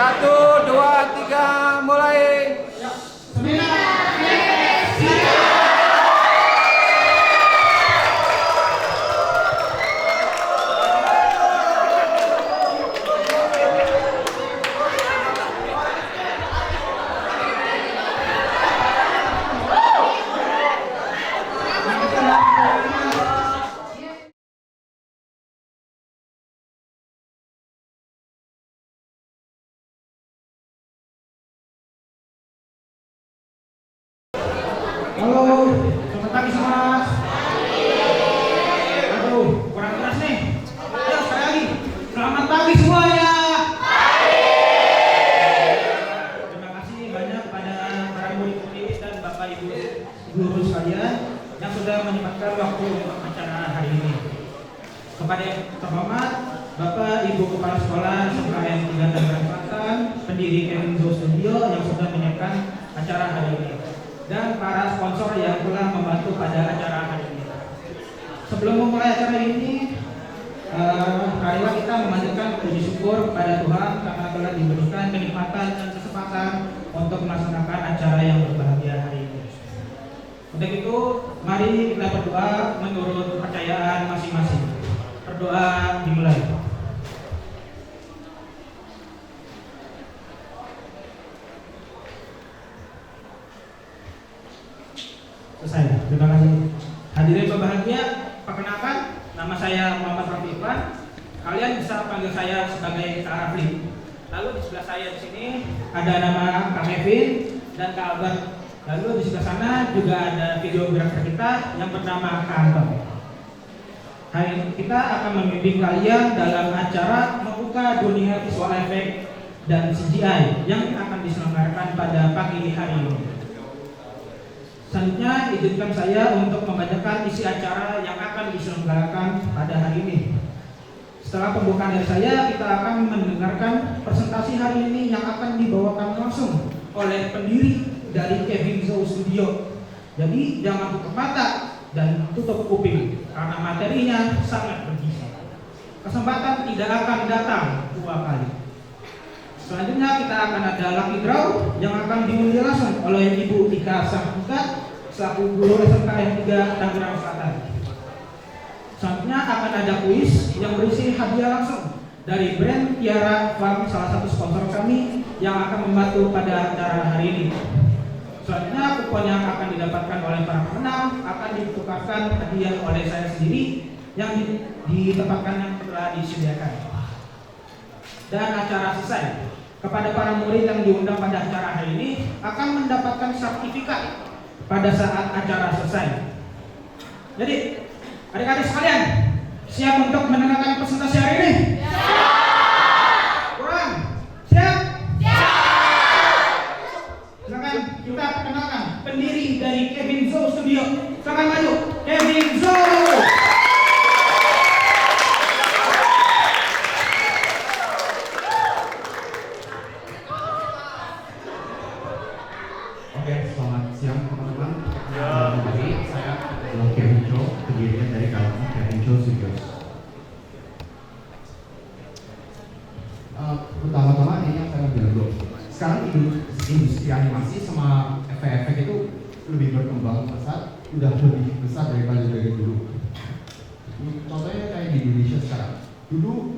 1, 2, 3, mulai. Halo, selamat pagi semua. Aduh, kurang keras nih. Ayo sekali lagi. Selamat pagi semuanya. Terima kasih banyak pada para murid-murid dan Bapak Ibu guru sekalian yang sudah menyempatkan waktu untuk acara hari ini. Kepada yang terhormat Bapak Ibu Kepala Sekolah SMKN 3 Tangerang Selatan, pendiri Kevin Zo Studio yang sudah menyiapkan acara hari ini, dan para sponsor yang telah membantu pada acara hari ini. Sebelum memulai acara ini, marilah kita memanjatkan puji syukur kepada Tuhan karena telah diberikan kenikmatan dan kesempatan untuk melaksanakan acara yang berbahagia hari ini. Untuk itu, mari kita berdoa menurut kepercayaan masing-masing. Berdoa dimulai. Selesai. Terima kasih. Hadirin berbahagia, perkenalkan, nama saya Muhammad Rafi Iqbal. Kalian bisa panggil saya sebagai Kak Rafli. Lalu di sebelah saya di sini ada nama Kak Kevin dan Kak Albert. Lalu di sebelah sana juga ada videografer kita yang bernama Kak Anton. Hari ini kita akan membimbing kalian dalam acara membuka dunia visual effect dan CGI yang akan diselenggarakan pada pagi hari ini. Selanjutnya, izinkan saya untuk membacakan isi acara yang akan diselenggarakan pada hari ini. Setelah pembukaan dari saya, kita akan mendengarkan presentasi hari ini yang akan dibawakan langsung oleh pendiri dari Kevin Zo Studio. Jadi jangan tutup mata dan tutup kuping karena materinya sangat bergizi. Kesempatan tidak akan datang 2 kali. Selanjutnya kita akan ada lucky draw yang akan diundi langsung oleh Ibu Tika Sangkuta selaku guru SMKN 3 Tangerang Selatan. Selanjutnya akan ada kuis yang berisi hadiah langsung dari brand Tiara Farm, salah satu sponsor kami yang akan membantu pada acara hari ini. Selanjutnya kupon yang akan didapatkan oleh para pemenang akan ditukarkan hadiah oleh saya sendiri yang ditempatkan yang telah disediakan. Dan acara selesai. Kepada para murid yang diundang pada acara hari ini akan mendapatkan sertifikat pada saat acara selesai. Jadi, adik-adik sekalian, siap untuk mendengarkan presentasi hari ini? Siap! Kurang? Siap? Siap! Silakan kita perkenalkan pendiri dari Kevin Zo Studio. Silakan maju, Kevin Zo! Oke, selamat siang teman-teman. Hari saya adalah Kevin Zo, pendirinya dari Kevin Zo Studios. Pertama-tama ini yang saya mau bilang dulu. Sekarang industri animasi sama efek-efek itu lebih berkembang pesat, udah lebih besar daripada dari dulu. Contohnya kayak di Indonesia sekarang. Dulu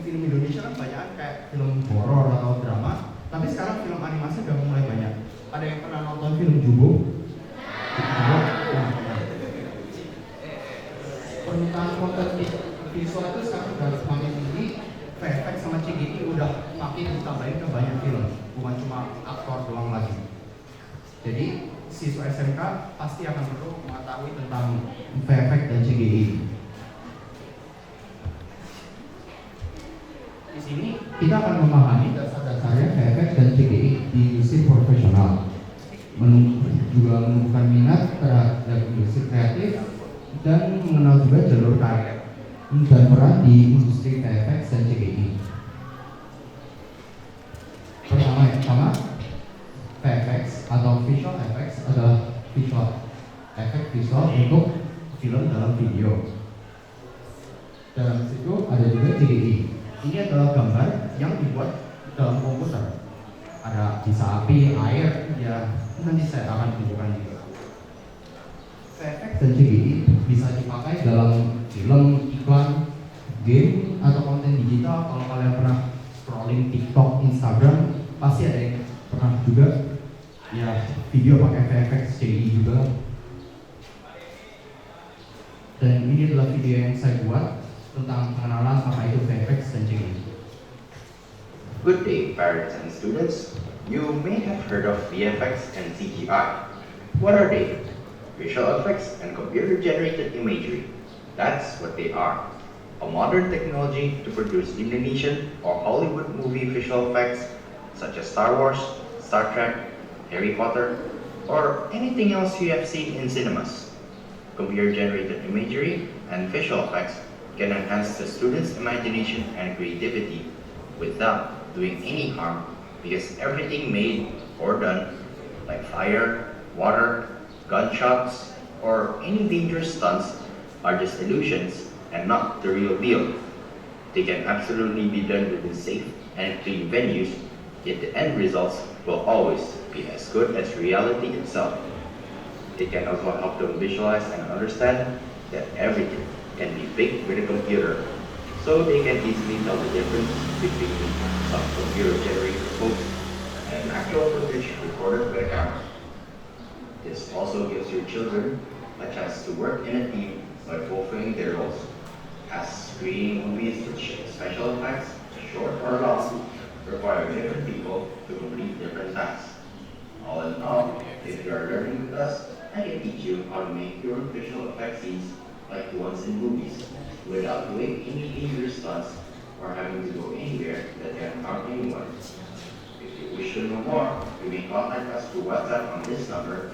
film Indonesia kan banyak kayak film horor atau drama, tapi sekarang film animasi udah mulai banyak. Ada yang pernah nonton film Jumbo? Permintaan konten visual itu sekarang udah semakin tinggi. VFX sama CGI udah makin ditambahin ke banyak film, bukan cuma aktor doang lagi. Jadi siswa SMK pasti akan perlu mengetahui tentang VFX dan CGI. Di sini kita akan memahami dasar-dasarnya VFX dan CGI di industri profesional, juga menumbuhkan minat terhadap industri kreatif dan mengenal juga jalur karir dan peran di industri VFX dan CGI. Pertama, VFX atau visual effects adalah efek visual untuk film dalam video. Dalam situ ada juga CGI. Ini adalah gambar yang dibuat dalam komputer. bisa api, air, ya nanti saya akan tunjukkan juga. VFX dan CGI bisa dipakai dalam film, iklan, game, atau konten digital. Kalau kalian pernah scrolling TikTok, Instagram, pasti ada yang pernah juga ya video pakai VFX CGI juga. Dan ini adalah video yang saya buat tentang pengenalan apa itu VFX dan CGI. Good day, parents and students. You may have heard of VFX and CGI. What are they? Visual effects and computer-generated imagery. That's what they are. A modern technology to produce Indonesian or Hollywood movie visual effects such as Star Wars, Star Trek, Harry Potter, or anything else you have seen in cinemas. Computer-generated imagery and visual effects can enhance the students' imagination and creativity without doing any harm, because everything made or done, like fire, water, gunshots, or any dangerous stunts, are just illusions and not the real deal. They can absolutely be done within safe and clean venues, yet the end results will always be as good as reality itself. They can also help them visualize and understand that everything can be baked with a computer, so they can easily tell the difference between some computer-generated footage and actual footage recorded by a camera. This also gives your children a chance to work in a team by fulfilling their roles, as creating movies which special effects, short or long, require different people to complete different tasks. All in all, if you are learning with us, I can teach you how to make your visual effects scenes like the ones in movies, without doing any dangerous stunts or having to go anywhere that can harm anyone. If you wish to know more, you may contact us through WhatsApp on this number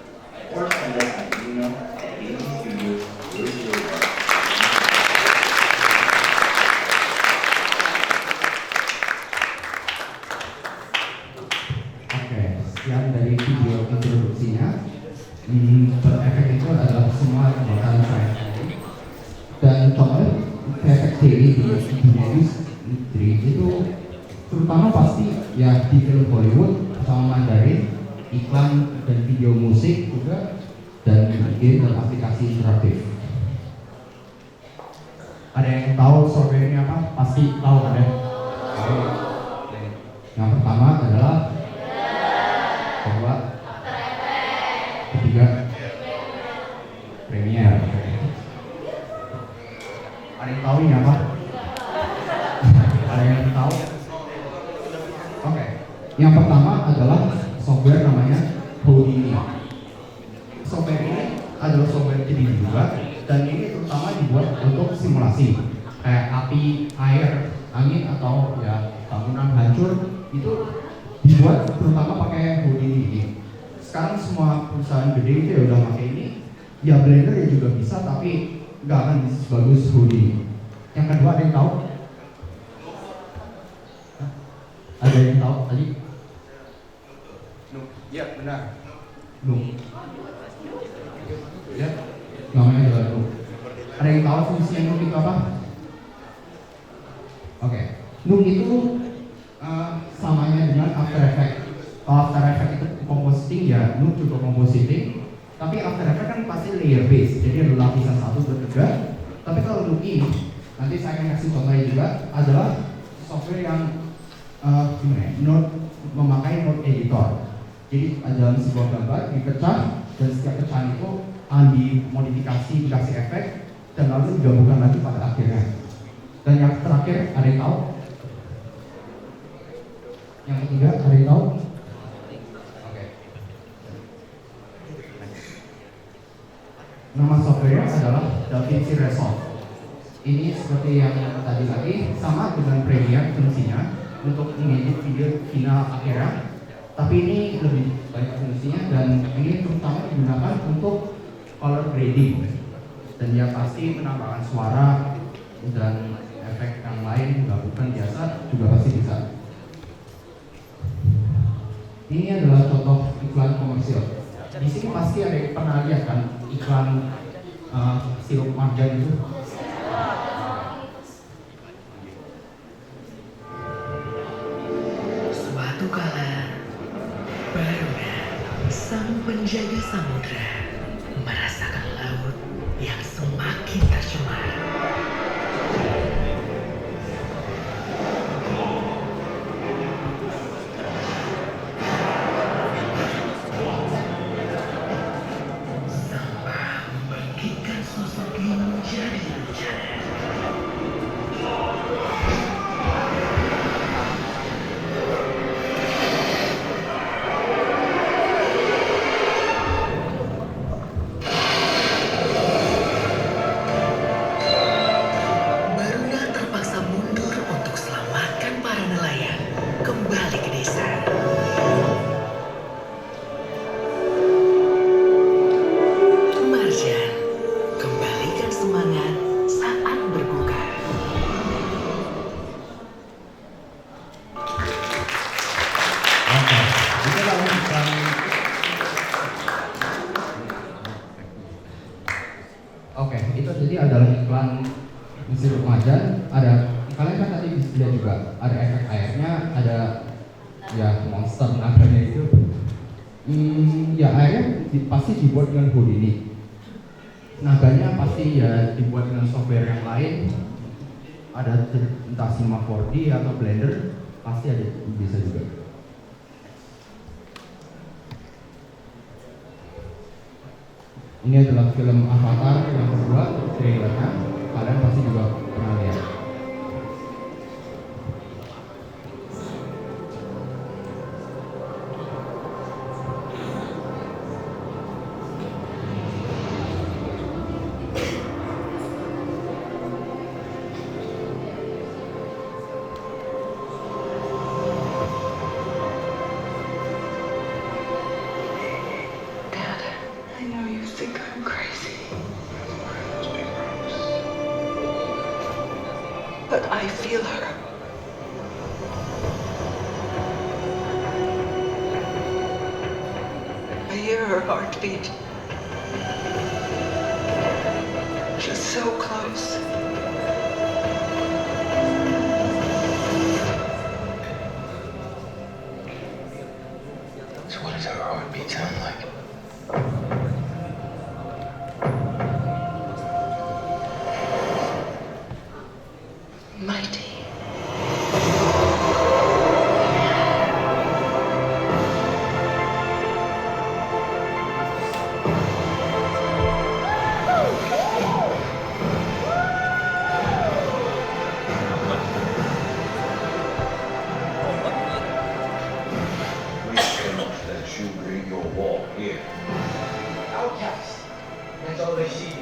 or send us an email at amystudios001. Oke, sekian dari video introduksinya. Efek itu adalah semua kegiatan saya. Dan contohnya VFX CGI di dunia industri itu terutama pasti ya di film Hollywood sama Mandarin, iklan dan video musik juga, dan game dan aplikasi interaktif. Ada yang tahu software ini apa? Pasti tahu kan ya? Yang pertama adalah kedua, ketiga Premiere. Ada yang tahu ini apa? Ada yang tahu? Oke. Yang pertama adalah software namanya Houdini. Software ini adalah software 3D juga, dan ini terutama dibuat untuk simulasi kayak api, air, angin, atau ya bangunan hancur. Itu dibuat terutama pakai Houdini ini. Sekarang semua perusahaan gede itu ya udah pakai ini. Ya Blender ya juga bisa, tapi nggak akan sebagus Houdini. Yang kedua ada yang tahu? Ada yang tahu tadi? Ya benar. Belum. Ya, namanya adalah Loom. Ada yang tahu fungsinya Loom itu apa? Oke, Loom itu samanya dengan After Effects. Kalau After Effects itu compositing, ya Loom juga compositing. Tapi After Effects kan pasti layer based, jadi ada lapisan 1, 2, 3. Tapi kalau Loom ini, nanti saya akan kasih contohnya juga, adalah software yang memakai node editor. Jadi dalam sebuah gambar dipecah, dan setiap pecahan itu dimodifikasi, dikasih efek, dan lalu digabungkan lagi pada akhirnya. Dan yang terakhir, ada yang tahu? Yang ketiga, ada yang tahu? Oke. Nama software adalah DaVinci Resolve. Ini seperti yang tadi lagi, sama dengan Premiere fungsinya untuk mengedit video final akhirnya. Tapi ini lebih banyak fungsinya, dan ini terutama digunakan untuk color grading, dan dia pasti menambahkan suara dan efek yang lain, bukan biasa juga pasti bisa. Ini adalah contoh iklan komersial. Di sini pasti ada yang pernah lihat kan iklan sirup marjan itu. Suatu kala Sang penjaga samudra merasakan laut yang semakin tercemar. Sampah membagikan sosoknya menjadi bencana. Baruna terpaksa mundur untuk selamatkan para nelayan kembali ke desa. Marjan, kembalikan semangat saat berbuka. Oke, itu adalah iklan. Oke, itu jadi adalah iklan mesin Marjan. Ada kalian kan tadi bisa lihat juga ada efek airnya, ada ya monster naganya itu. Ya airnya pasti dibuat dengan Houdini. Naganya pasti ya dibuat dengan software yang lain. Ada entah Cinema 4D atau Blender, pasti ada bisa juga. Ini adalah film Avatar yang kedua, trailernya. Kalian pasti juga pernah lihat. Dad, I know you think I'm crazy, but I feel her. I hear her heartbeat. She's so close. So what does our heartbeat sound like? Mighty. We cannot let you bring your war here. Outcast. That's all they see.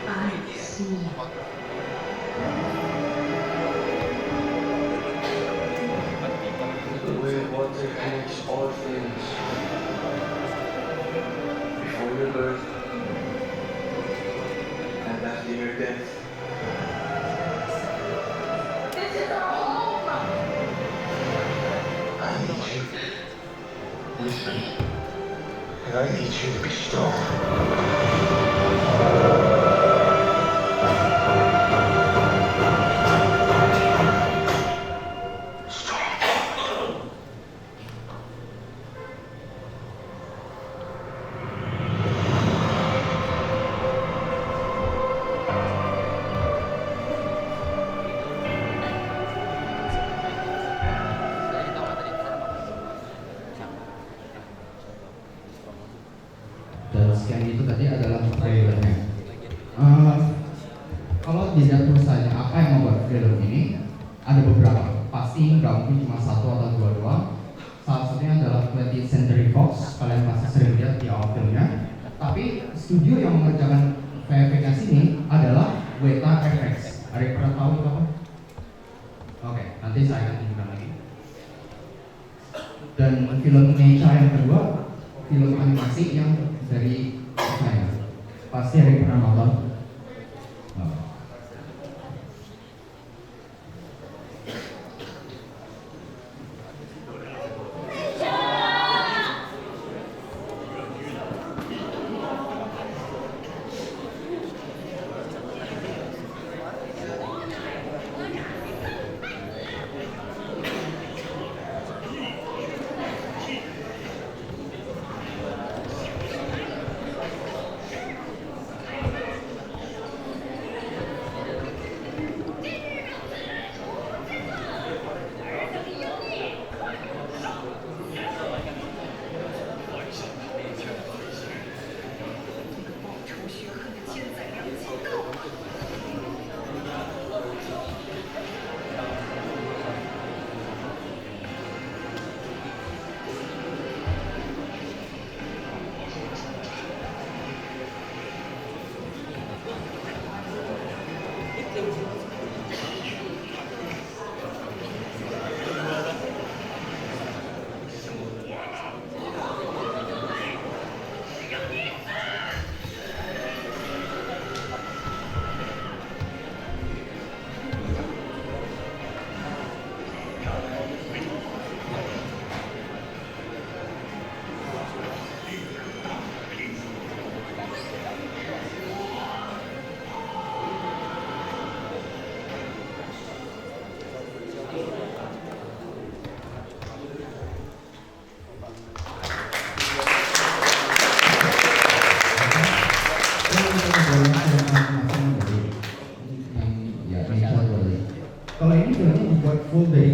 I see. The way water connects all things. Before your birth and after your death. I need you. Listen. And I need you to be strong. Strong. Dan sekian itu tadi adalah trailernya. Kalau dilihat perusahaannya apa yang membuat film ini, ada beberapa. Pasti nggak mungkin cuma satu atau dua doang. Salah satunya adalah 20th Century Fox. Kalian pasti sering lihat di awal filmnya. Tapi studio yang mengerjakan VFX ini adalah Weta FX. Ada yang pernah tahu itu apa? Oke, nanti saya akan tunjukkan lagi. Dan film Necha yang kedua, film animasi yang dari China. Pasti ada yang pernah nonton? Oh.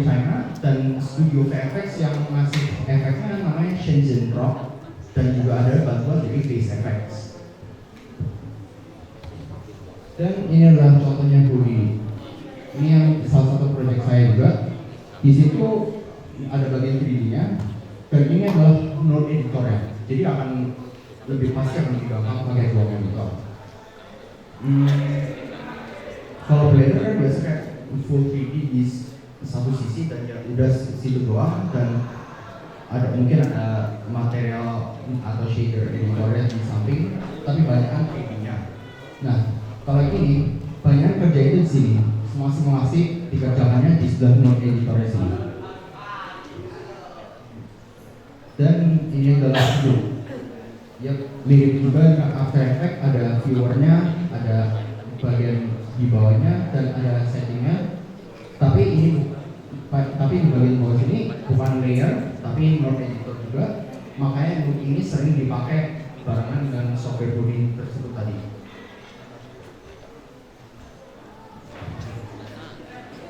dari China, dan studio VFX yang ngasih efeknya namanya Shenzhen Rock, dan juga ada bantuan dari Face FX. Dan ini adalah contohnya Houdini. Ini yang salah satu proyek saya juga. Di situ ada bagian 3D-nya, dan ini adalah node editor ya. Jadi akan lebih pasti akan lebih gampang pakai dua monitor. Kalau Blender kan biasanya full 3D di satu sisi dan ya udah situ doang, dan mungkin ada material atau shader editornya di samping, tapi banyak kan 3D-nya. Nah, kalau ini banyak kerja itu di sini. Semua simulasi dikerjakannya di sebelah node editornya sini. Dan ini adalah view. Ya, mirip juga dengan After Effects, ada viewernya, ada bagian di bawahnya, dan ada settingnya. Tapi di bagian bawah sini bukan layer, tapi node editor juga. Makanya node ini sering dipakai barengan dengan software Houdini tersebut tadi.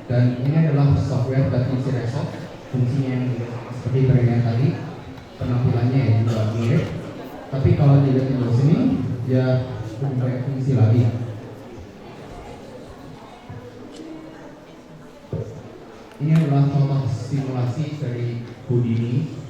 Dan ini adalah software DaVinci Resolve. Fungsinya yang juga sama seperti bagian tadi, penampilannya ya juga mirip. Tapi kalau dilihat di sini, ya lebih banyak fungsi lagi. Ini adalah contoh simulasi dari Houdini.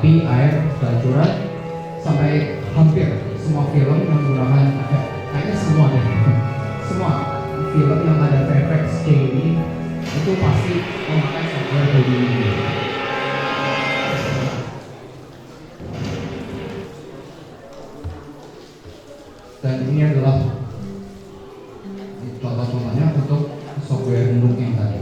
api, air, dan curah sampai hampir semua film yang menggunakan kayaknya semua deh, semua film yang ada VFX kayak ini itu pasti memakai software Houdini ini. Dan ini adalah contoh-contohnya untuk software Nuke yang tadi.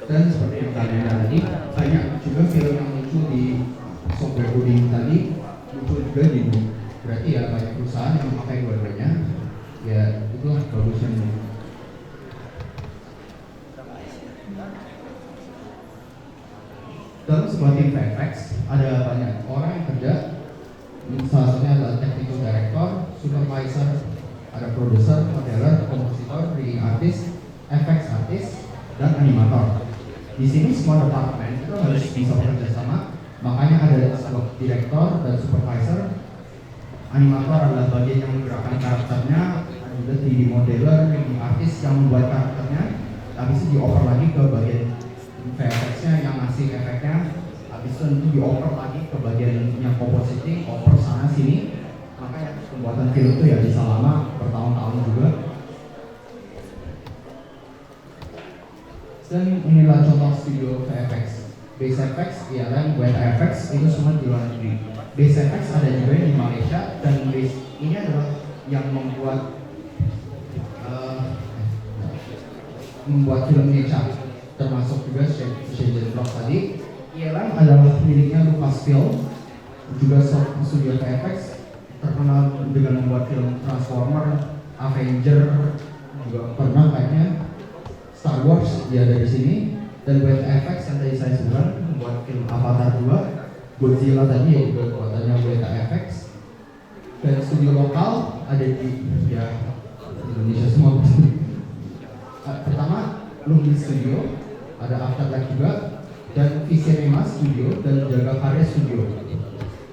Dan seperti yang kalian lihat tadi, banyak juga film yang muncul di software coding tadi muncul juga di Doom. Berarti ya banyak perusahaan yang memakai dua-duanya. Ya itulah bagusnya. Dalam sebuah tim VFX ada banyak orang yang kerja. Salah satunya adalah technical director, supervisor, ada producer, modeler, kompositor, rigging artist, effects artist, dan animator. Di sini semua departemen itu harus bisa bekerja sama. Makanya ada sebuah direktor dan supervisor. Animator adalah bagian yang menggerakkan karakternya, ada juga 3D modeler, rigging artist yang membuat karakternya. Habis itu dioper lagi ke bagian VFX-nya yang ngasih efeknya. Habis itu dioper lagi ke bagian yang compositing, oper sana sini. Makanya pembuatan film itu ya bisa lama, bertahun-tahun juga. Dan inilah contoh studio VFX. Base FX, ILM, WFX itu semua di luar negeri. Base FX ada juga di Malaysia dan Base ini adalah yang membuat film Neca, termasuk juga Shenzhen Rock tadi. ILM adalah miliknya Lucasfilm, juga studio VFX terkenal dengan membuat film Transformer, Avenger, juga pernah kayaknya Star Wars dia dari sini. Dan WFX yang tadi saya sebutkan membuat film Avatar 2, Godzilla tadi ya juga buatannya WFX. Dan studio lokal ada di Indonesia semua. Pertama Lumbi Studio, ada Afterlife juga, dan Visinema Studio dan Jaga Karya Studio.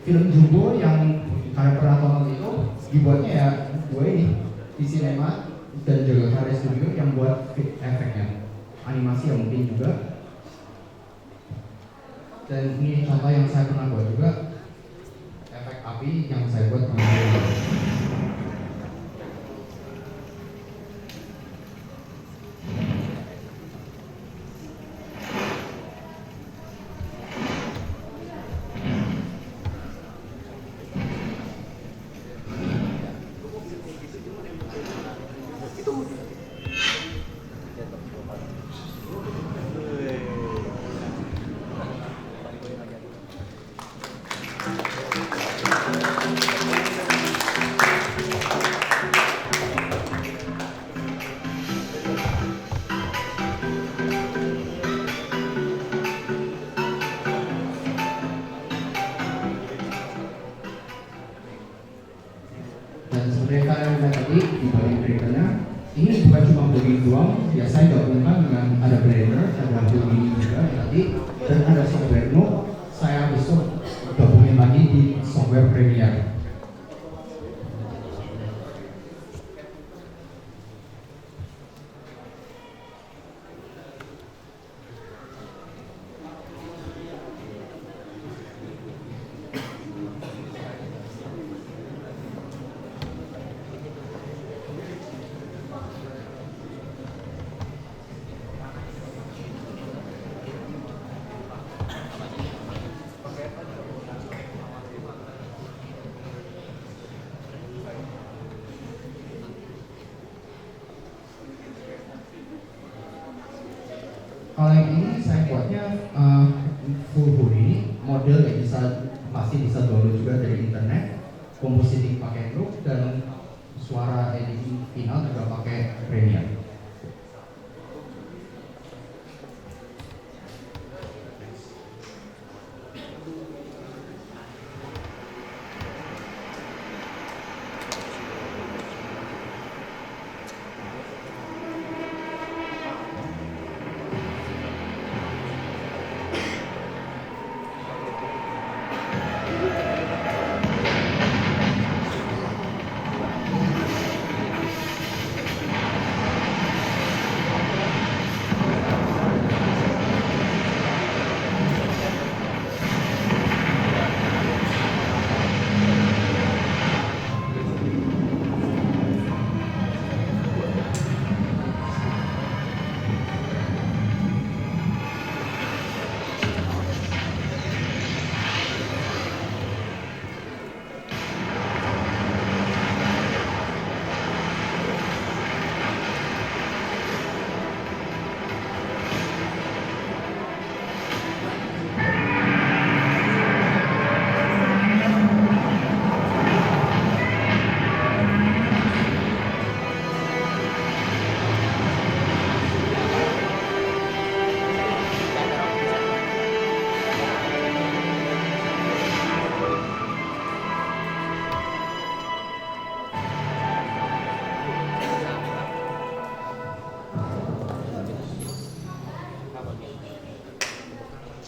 Film Jumbo yang kalian pernah tonton itu dibuatnya ya dua ini, Visinema dan Jaga Karya Studio yang buat efeknya. Animasi yang mungkin juga. Dan ini contoh yang saya pernah buat juga, efek api yang saya buat kemarin. Dan seperti yang kalian lihat tadi di balik beritanya, ini bukan cuma plugin doang. Ya saya gabungkan dengan ada Blender, ada plugin juga tadi, dan ada software Node. Saya besok gabungin lagi di software Premiere. Kalau yang ini saya buatnya full body, model yang pasti bisa download juga dari internet, compositing pakai Loop, dan suara editing final juga pakai Premiere.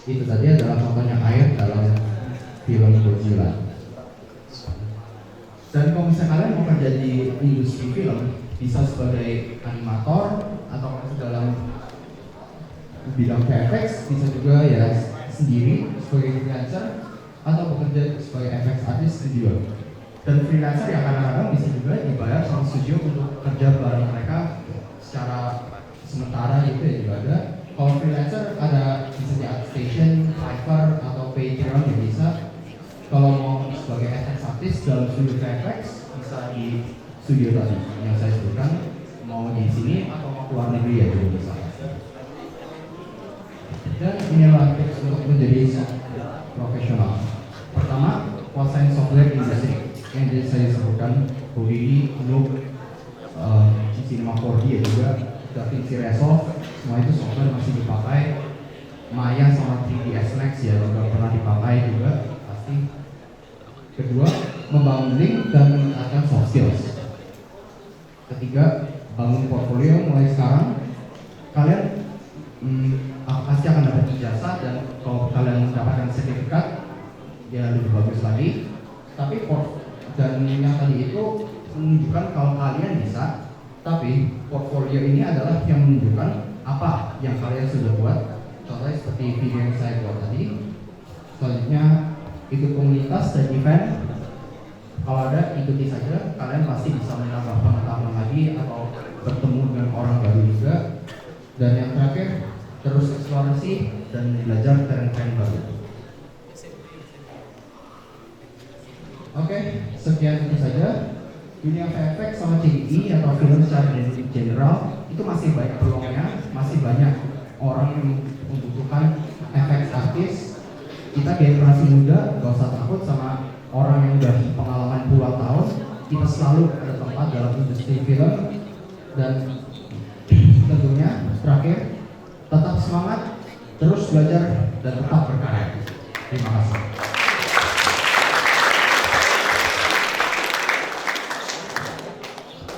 Itu tadi adalah contohnya air dalam film Godzilla. Dan kalau misalnya kalian mau kerja di industri film, bisa sebagai animator atau masuk dalam bidang VFX, bisa juga ya sendiri sebagai freelancer atau bekerja sebagai FX artist studio. Dan freelancer ya kadang-kadang bisa juga dibayar sama studio untuk kerja bareng mereka secara sementara gitu ya juga ada. Kalau freelancer ada bisa di ArtStation, Fiverr atau Patreon ya bisa. Kalau mau sebagai FX artist dalam studio VFX bisa di studio tadi yang saya sebutkan, mau di sini atau mau keluar negeri ya juga bisa. Dan inilah tips untuk menjadi profesional. Pertama, kuasain software industri yang jadi saya sebutkan, Houdini, Loop, Cinema 4D ya juga, DaVinci Resolve, semua itu software masih dipakai. Maya sama 3ds Max ya juga pernah dipakai juga pasti. Kedua, membangun link dan meningkatkan soft skills. Ketiga, bangun portfolio mulai sekarang. Kalian pasti akan dapat ijazah dan kalau kalian mendapatkan sertifikat ya lebih bagus lagi. Tapi dan yang tadi itu menunjukkan kalau kalian bisa, tapi portfolio ini adalah yang menunjukkan apa yang kalian sudah buat. Contohnya seperti video yang saya buat tadi. Selanjutnya ikut komunitas dan event. Kalau ada, ikuti saja. Kalian pasti bisa menambah pengetahuan lagi atau bertemu dengan orang baru juga. Dan yang terakhir, terus eksplorasi dan belajar tren-tren baru. Oke, sekian itu saja. Dunia VFX sama CGI atau film secara general itu masih banyak peluangnya, masih banyak orang yang membutuhkan FX artis. Kita generasi muda gak usah takut sama orang yang udah pengalaman puluhan tahun. Kita selalu ada tempat dalam industri film. Dan tentunya terakhir, tetap semangat, terus belajar dan tetap berkarya. Terima kasih.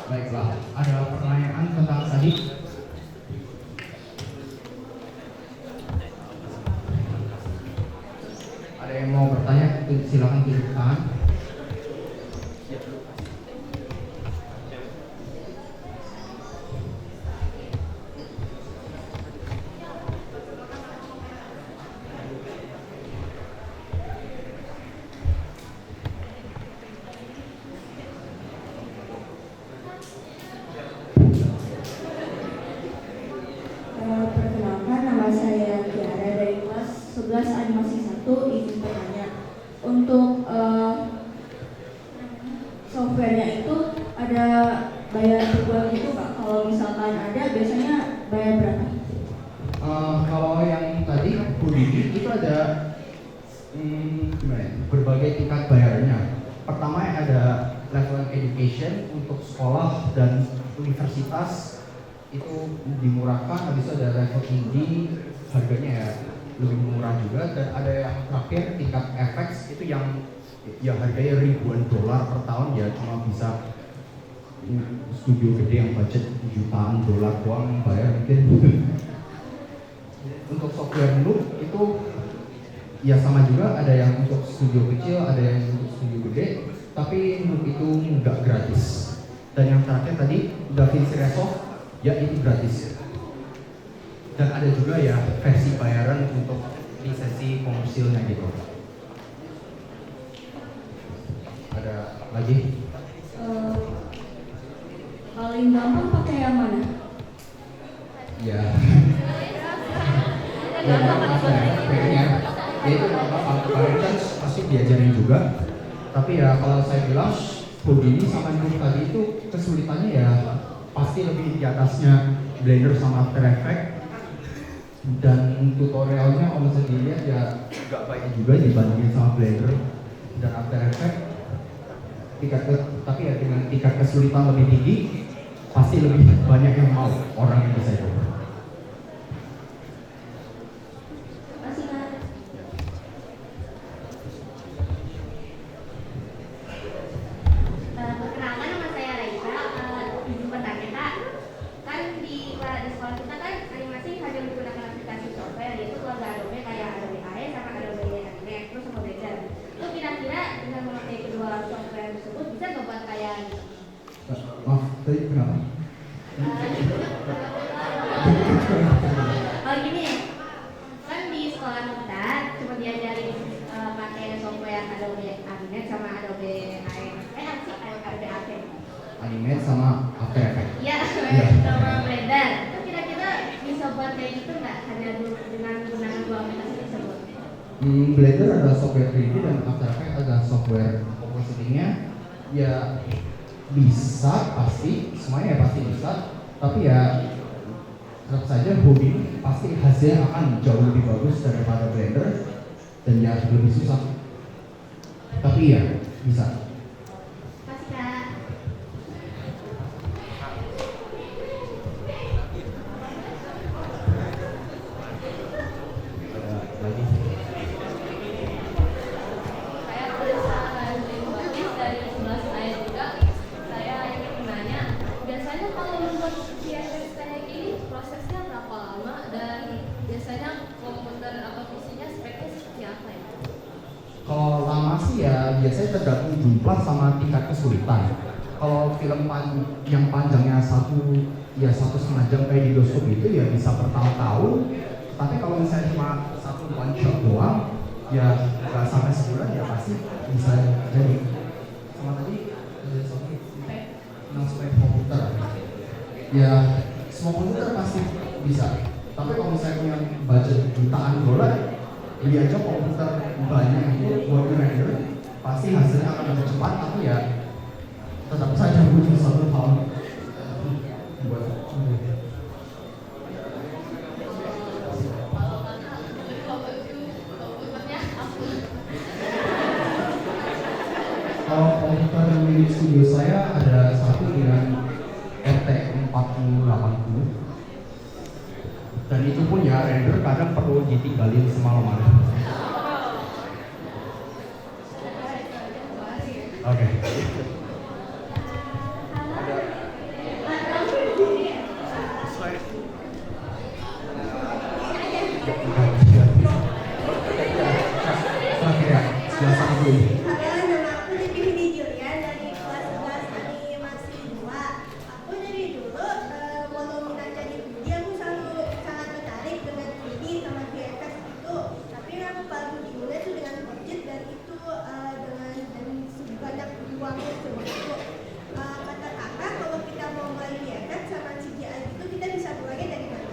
Baiklah, ada pertanyaan tentang tadi? Ada yang mau bertanya? Silakan tunjuk tangan. Perkenalkan, nama saya Tiara dari kelas 11 animasi 1. Izin bertanya, untuk softwarenya itu ada bayar per bulan gitu Pak? Kalau misalkan ada, biasanya bayar berapa? Kalau yang tadi Houdini itu ada gimana ya, berbagai tingkat bayarnya. Pertama ada level education untuk sekolah dan universitas itu dimurahkan. Habis itu ada level tinggi, harganya ya lebih murah juga. Dan ada yang terakhir tingkat FX itu yang ya harganya ribuan dolar per tahun ya, cuma bisa studio gede yang budget jutaan dolar doang bayar mungkin. Untuk software Loop itu ya sama juga, ada yang untuk studio kecil, ada yang untuk studio gede, tapi Loop itu nggak gratis. Dan yang terakhir tadi DaVinci Resolve ya itu gratis. Dan ada juga ya versi bayaran untuk lisensi komersilnya gitu. Ada lagi? Paling gampang pakai yang mana? Ya. Kayaknya ya itu kalian kan pasti diajarin juga. Tapi ya kalau saya bilang Houdini sama Loop tadi itu kesulitannya ya pasti lebih di atasnya Blender sama After Effects. Dan tutorialnya kalau bisa dilihat ya gak baik juga dibandingin sama Blender dan After Effects. Tapi ya dengan tingkat kesulitan lebih tinggi pasti lebih banyak yang mau orang yang bisa itu. Perkenalkan, nama saya Raisa. Izin bertanya Kak, kan di sekolah kita kan animasi hanya menggunakan aplikasi software, yaitu keluarga Adobe kayak Adobe Tadi kenapa? Oh gini, kan di sekolah kita cuma diajarin pakai software Adobe Animate sama Adobe Adobe After. Animate sama After Effects. Iya, sama Blender. Itu kira-kira bisa buat kayak gitu nggak? Hanya dengan menggunakan dua aplikasi tersebut? Blender adalah software 3D dan After Effects adalah software compositingnya. Ya bisa, pasti, semuanya ya pasti bisa. Tapi ya tetap saja hobi pasti hasilnya akan jauh lebih bagus daripada Blender dan ya lebih susah. Tapi ya bisa. Masih Kak. Ada lagi. Saya dari 11 ayat juga. Saya ingin menanya, biasanya kalau membuat VFX kayak gini prosesnya berapa lama dan biasanya komputer atau PC-nya speknya seperti apa ya? Kalau lama sih ya biasanya tergantung jumlah sama tingkat kesulitan. Kalau film yang panjangnya satu setengah jam kayak di bioskop itu ya bisa bertahun-tahun. Tapi kalau misalnya cuma satu one shot doang, ya nggak sampai sebulan ya pasti bisa jadi. Sama tadi ada tentang spek komputer. Ya semua komputer pasti bisa. Tapi kalau misalnya punya budget jutaan dolar, beli aja komputer banyak itu buat render, pasti hasilnya akan lebih cepat. Tapi ya tetap saja butuh 1 tahun buat kalau komputer milik studio saya ada satu dengan RT4080 dan itu pun ya render kadang perlu ditinggalin semalaman. Oke. Terakhir ya, jelasan dulu. Halo, nama aku Devini Julian dari kelas 11 animasi 2. Aku dari dulu waktu minat jadi 3D aku selalu sangat tertarik dengan 3D sama VFX itu. Tapi yang aku paling bingung itu dengan budget dan itu dengan banyak uangnya seperti itu. Kata kakak kalau kita mau mulai VFX sama CGI itu kita bisa mulainya dari mana?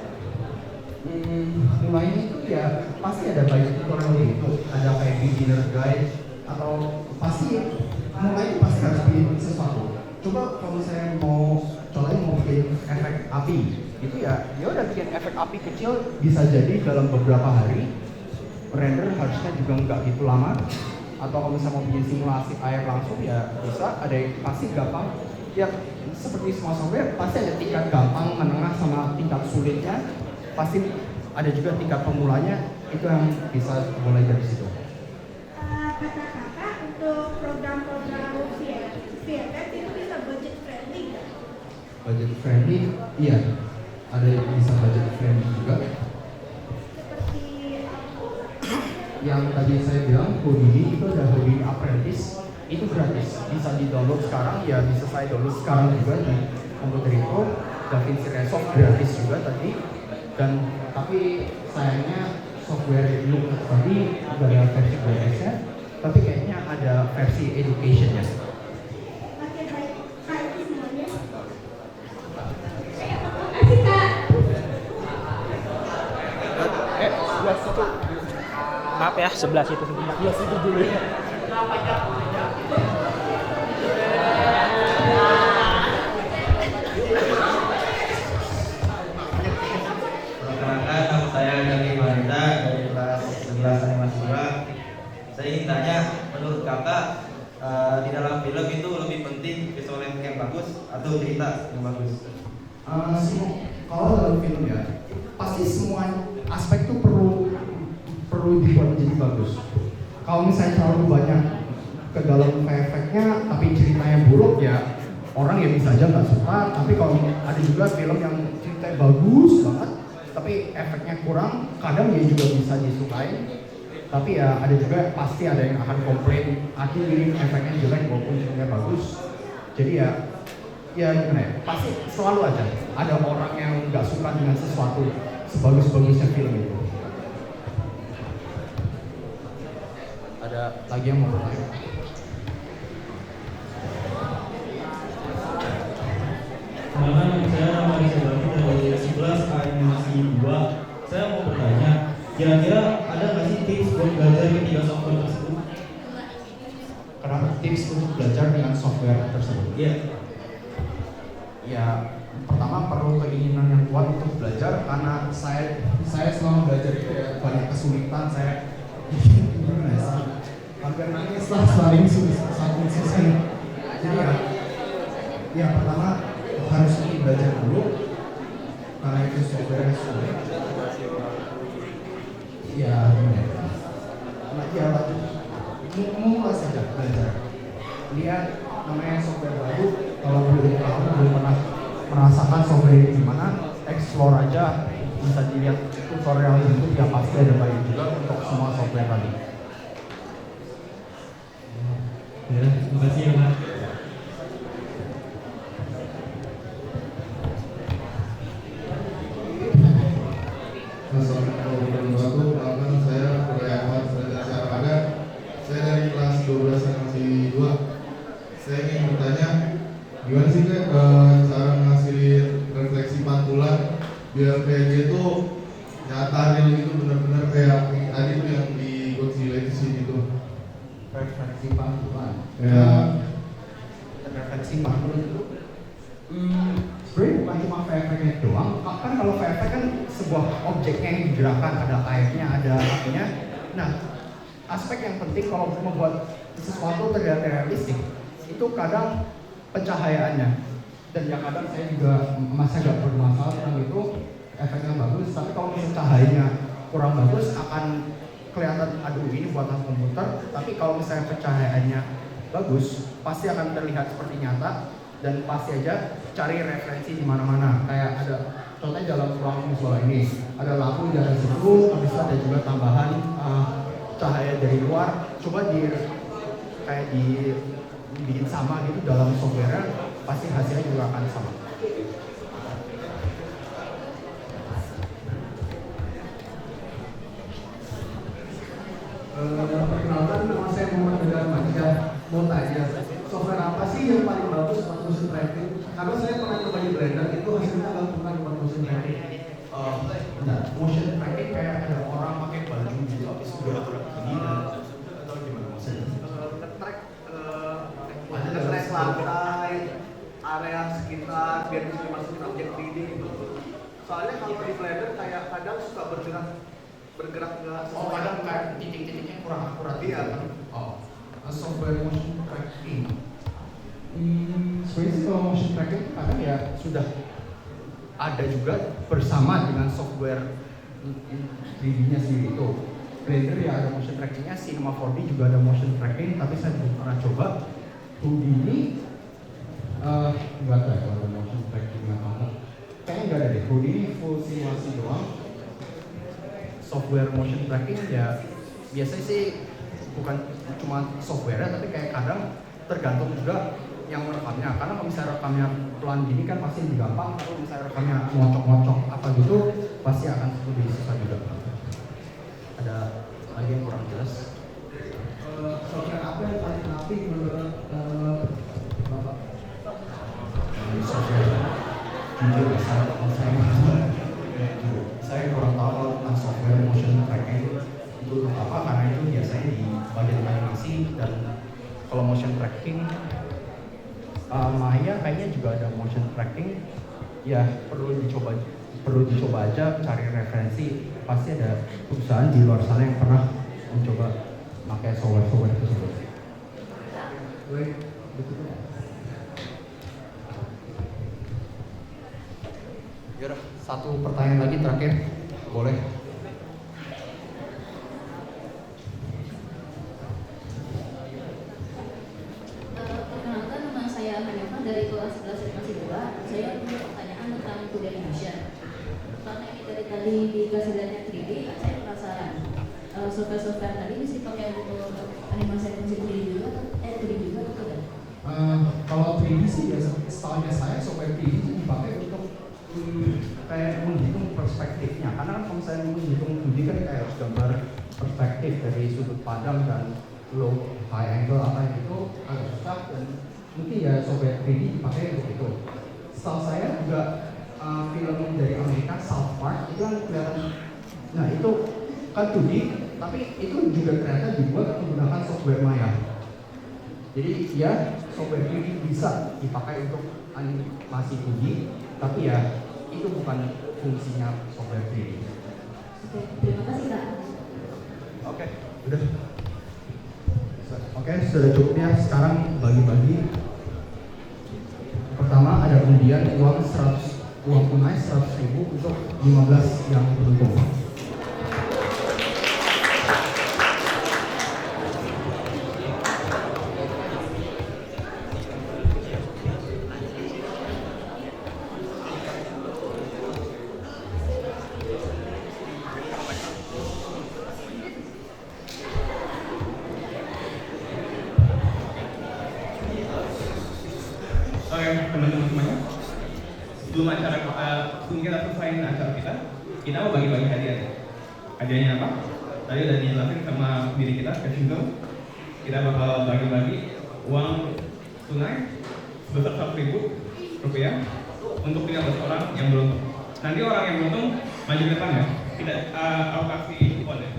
Mulainya itu ya pasti ada banyak tutorial gitu, ada kayak beginner guide atau pasti mulai itu pasti harus bikin sesuatu. Coba kalau saya mau bikin efek api, itu ya udah bikin efek api kecil bisa jadi dalam beberapa hari. Render harusnya juga nggak gitu lama. Atau kalau misalnya mau bikin simulasi air langsung ya bisa, ada yang pasti gampang. Ya seperti semua software pasti ada tingkat gampang, menengah sama tingkat sulitnya. Pasti ada juga tingkat pemulanya, itu yang bisa mulai dari situ. Kata kakak untuk program-program VFX itu bisa budget friendly nggak? Budget friendly, iya. Ada yang bisa budget friendly juga. Seperti Yang tadi saya bilang, Houdini itu ada Houdini Apprentice, itu gratis, bisa di download sekarang, ya bisa saya download sekarang juga di komputer itu. DaVinci Resolve gratis juga tadi. Dan tapi sayangnya software Look tadi udah ada versi BS-nya, tapi kayaknya ada versi education-nya. Oke, baik. Kak, itu semuanya. Makasih Kak. Sebelah situ. Maaf ya, sebelah situ. Sebelah situ dulu ya. Perkenalkan, nama saya Jaki Marita dari kelas 11 animasi 2. Saya ingin tanya, menurut kakak di dalam film itu lebih penting visual effect yang bagus atau cerita yang bagus? Kalau dalam film ya, pasti semua aspek itu perlu dibuat menjadi bagus. Kalau misalnya terlalu banyak ke dalam efeknya, tapi ceritanya buruk ya orang ya bisa aja nggak suka. Tapi kalau ada juga film yang ceritanya bagus banget, tapi efeknya kurang, kadang dia juga bisa disukai. Tapi ya ada juga pasti ada yang akan komplain, aduh ini efeknya jelek walaupun filmnya bagus. Jadi ya ya gimana ya, pasti selalu aja ada orang yang nggak suka dengan sesuatu sebagus-bagusnya film itu. Ada lagi yang mau bertanya? Perkenalkan, saya Ramadi Sebati dari 11 Animasi 2. Saya mau bertanya, kira-kira ada nggak sih tips buat belajar ketiga software tersebut? Kenapa tips untuk belajar dengan software tersebut? Iya. Ya, pertama perlu keinginan yang kuat untuk belajar karena saya selama belajar itu ya banyak kesulitan. Saya hampir nangis lah saat selesai. Jadi ya pertama harus belajar dulu karena itu software sulit. Ya, nah ya lanjut. Mulai saja belajar. Lihat namanya software baru. Kalau belum pernah merasakan software ini gimana, explore aja. Bisa dilihat tutorial YouTube yang pasti ada baik juga untuk semua software tadi. Ya, terima kasih ya Mas. Assalamualaikum warahmatullahi wabarakatuh. Saya Kurnia Ahmad Sarada. Saya dari kelas 12 animasi 2. Saya ingin bertanya, gimana sih Kak cara menghasilin refleksi pantulan biar kayak gitu nyata real gitu, benar-benar kayak tadi tuh yang di Godzilla itu sih gitu. Refleksi pantulan. Ya. Refleksi pantulan itu sebenarnya bukan cuma VFX doang. Kan kalau VFX kan sebuah objeknya yang digerakkan, ada airnya, ada apinya. Nah, aspek yang penting kalau membuat sesuatu terlihat realistik itu kadang pencahayaannya. Dan yang kadang saya juga masih agak bermasalah tentang itu, efeknya bagus, tapi kalau misalnya cahayanya kurang bagus akan kelihatan aduh ini buatan komputer. Tapi kalau misalnya pencahayaannya bagus, pasti akan terlihat seperti nyata. Dan pasti aja cari referensi di mana-mana. Kayak ada contohnya dalam ruang musola ini ada lampu di atas situ, habis itu ada juga tambahan cahaya dari luar. Coba kayak dibikin sama gitu dalam software, pasti hasilnya juga akan sama. Perkenalkan, nama saya Muhammad Bedar Majid. Mau tanya, software apa sih yang paling bagus buat motion tracking? Karena saya pernah coba di Blender, itu hasilnya nggak bukan buat motion tracking. Nah, motion tracking kayak ada orang pakai baju gitu, habis itu gerak gini atau gimana maksudnya? Nge-track lantai, area sekitar, biar bisa dimasukin objek 3D gitu. Soalnya kalau di Blender kayak kadang suka bergerak nggak sesuai. Oh, kadang kayak titik-titiknya kurang akurat. Iya. Oh, software motion tracking. Sebenarnya kalau motion tracking kadang ya sudah ada juga bersama dengan software 3D-nya sendiri itu. Blender ya ada motion trackingnya, Cinema 4D juga ada motion tracking, tapi saya belum pernah coba. 2D ini nggak tahu kalau ada motion tracking atau enggak. Kayaknya nggak ada deh. 2D ini full simulasi doang. Software motion tracking ya biasanya sih bukan cuma software tapi kayak kadang tergantung juga yang merekamnya. Karena kalau misalnya rekamnya pelan gini kan pasti lebih gampang. Kalau misalnya rekamnya ngocok-ngocok apa gitu pasti akan lebih susah juga. Ada lagi yang kurang jelas? Software apa yang paling apik menurut Bapak? Software jujur saya kurang tahu tentang software motion tracking itu untuk apa, karena itu biasanya di bagian animasi. Dan kalau motion tracking Maya kayaknya juga ada motion tracking ya, perlu dicoba aja, cari referensi. Pasti ada perusahaan di luar sana yang pernah mencoba pakai software tersebut. Yaudah, satu pertanyaan lagi terakhir, boleh? Perkenalkan, nama saya Hanifah dari kelas 11 animasi 2. Saya punya pertanyaan tentang 2D animation. Karena ini dari tadi dikasihnya 3D, saya penasaran. Software tadi bisa pakai untuk animasi 3D juga, 2D juga atau tidak? Kalau 3D sih biasa stylenya saya software 3D itu dipakai untuk kayak menghitung perspektifnya, karena kalau misalnya menghitung 2D kan kayak harus gambar perspektif dari sudut pandang dan low high angle apa itu agak susah, dan mungkin ya software 3D dipakai untuk itu. Setahu saya juga film dari Amerika South Park itu kan kelihatan, nah itu kan 2D tapi itu juga ternyata dibuat menggunakan software Maya. Jadi ya software 3D bisa dipakai untuk animasi 2D, tapi ya itu bukan fungsinya software 3D. Oke, terima kasih Kak. Oke, udah. Oke, sudah cukup ya. Sekarang bagi-bagi. Pertama ada undian uang tunai 100.000 untuk 15 yang beruntung. Oke, teman-teman semuanya, sebelum kita selesai acara kita mau bagi-bagi hadiah. Hadiahnya apa? Tadi udah dijelasin sama diri kita, Cashingo. Kita bakal bagi-bagi uang tunai sebesar 100.000 rupiah untuk 15 orang yang beruntung. Nanti orang yang beruntung maju ke depan ya. Tidak, aku kasih kupon ya.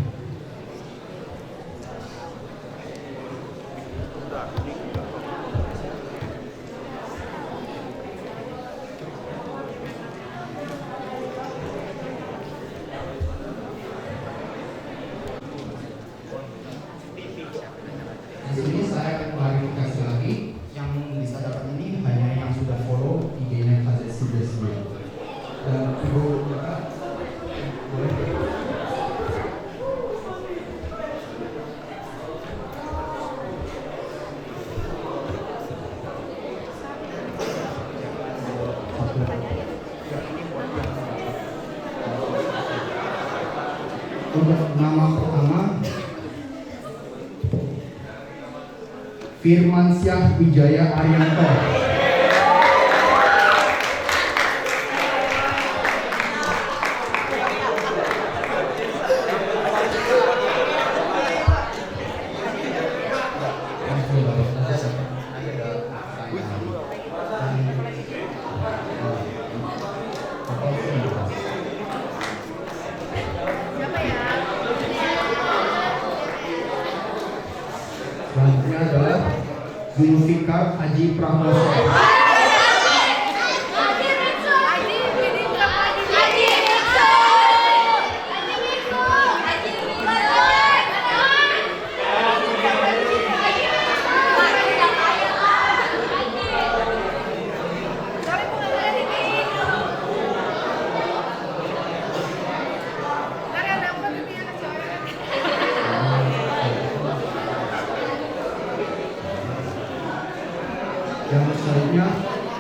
Di sini saya akan klarifikasi lagi, yang bisa dapat ini hanya yang sudah follow IG-nya KZSB. Dan Ibu Bapak boleh. Untuk nama pertama Firmansyah Wijaya Arianto. Selanjutnya adalah Zulfikar Haji Pramono. Yang selanjutnya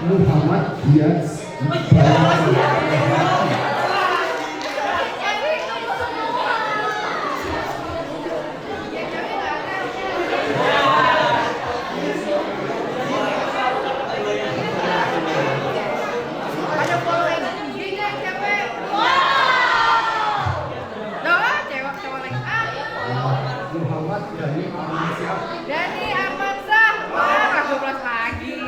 Muhammad Diaz Muhammad Dhani Amansyah. Dhani Amansyah, wah kelas 12 lagi.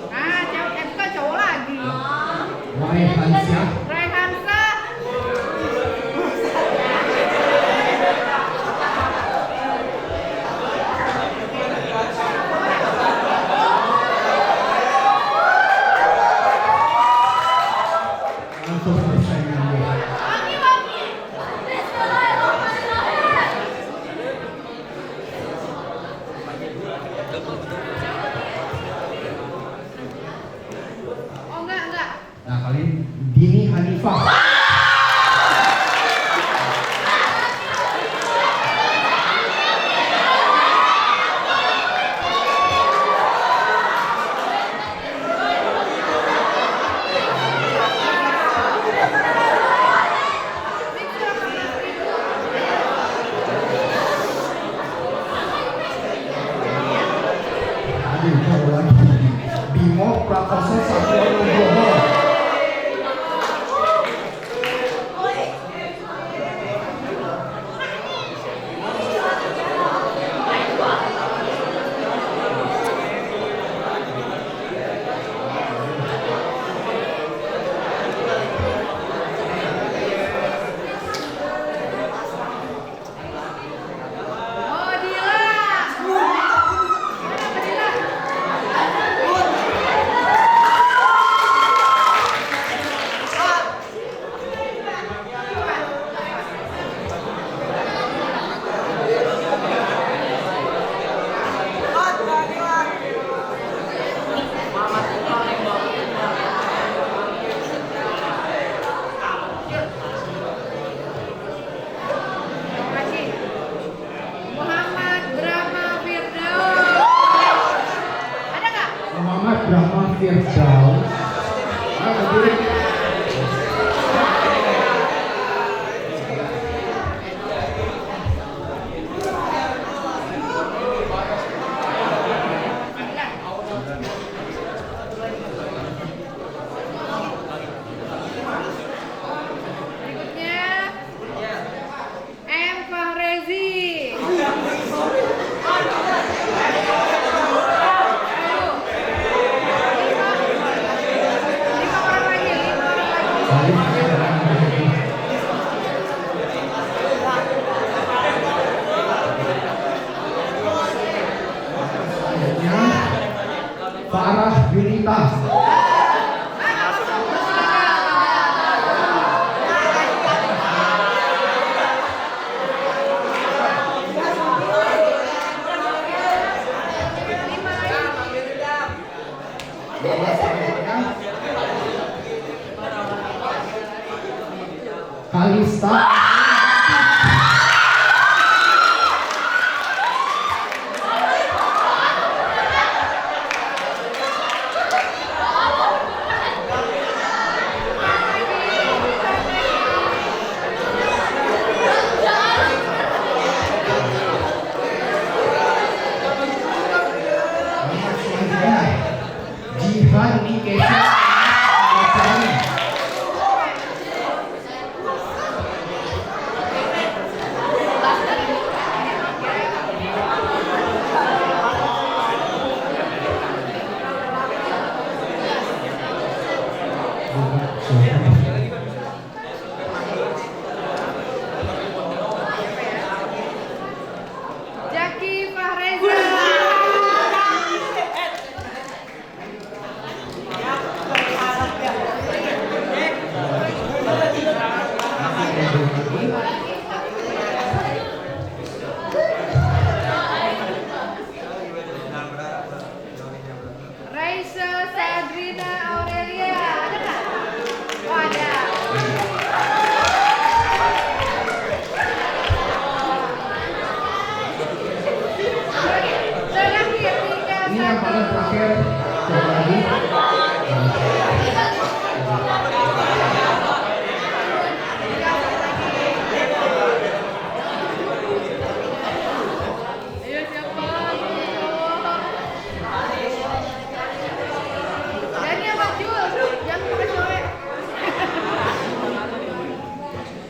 Nah, cewek bukan cowok lagi. Raihansyah. Raihansyah. Langsung persaingan. Oh enggak. Nah, kali ini Dini Hanifah. Aduh, kalau lagi Bimo Prakoso Satyonugroho. Brahma Firdaus. Farah Yunita. Kalista. Jihan Nikesha. Jaki Fahreza. Raisa Sadrina Aurelia. Ada nggak? Oh, ada. Ini yang paling terakhir. Coba lagi. Ayo siapa? Dan yang maju, yang pakai sore.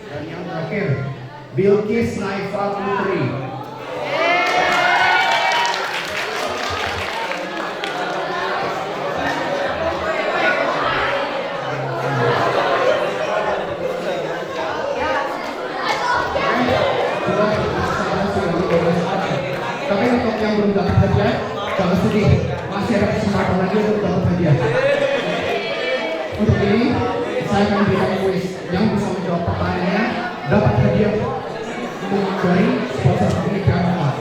Dan yang terakhir, Bilkis Naifa Putri. Tapi untuk yang belum dapat hadiah, jangan sedih, masih ada kesempatan lagi untuk dapat hadiah. Untuk ini, saya akan berikan kuis yang bisa menjawab pertanyaannya dapat hadiah dari sponsor pernikahan rumah.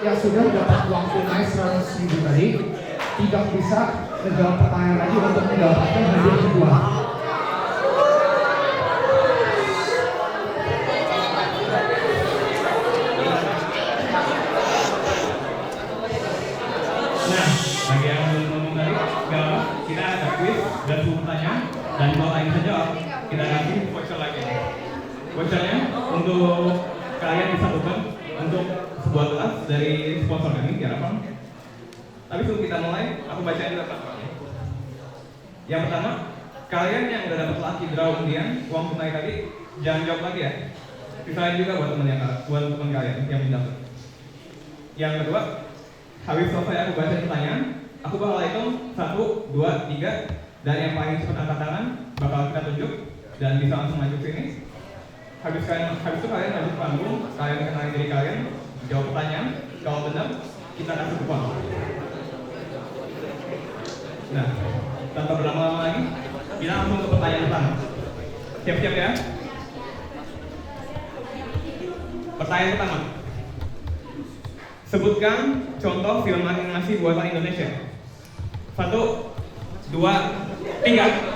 yang sudah dapat uang tunai 100.000 tadi tidak bisa menjawab pertanyaan lagi untuk mendapatkan hadiah kedua. Nah, bagi yang belum ngomong tadi, gak apa, kita ada quiz dan 10 pertanyaan, dan kalau lain bisa jawab, kita kasih voucher lagi. Vouchernya untuk kalian disatukan untuk sebuah kelas dari sponsor kami, biar apa? Tapi sebelum kita mulai, aku bacain dulu pertanyaannya. Yang pertama, kalian yang udah dapat lucky draw undian uang tunai tadi, jangan jawab lagi ya. Sisain juga buat teman kalian yang mendapat. Yang kedua, habis selesai aku baca pertanyaan, aku bakal hitung 1, 2, 3, dan yang paling cepat angkat tangan bakal kita tunjuk dan bisa langsung maju sini. Habis itu kalian maju ke panggung, kalian kenalin diri kalian, jawab pertanyaan, kalau benar kita kasih kupon. Nah, tanpa berlama-lama lagi, kita langsung ke pertanyaan pertama. Siap-siap ya? Pertanyaan pertama. Sebutkan contoh film animasi buatan Indonesia. 1, 2, 3.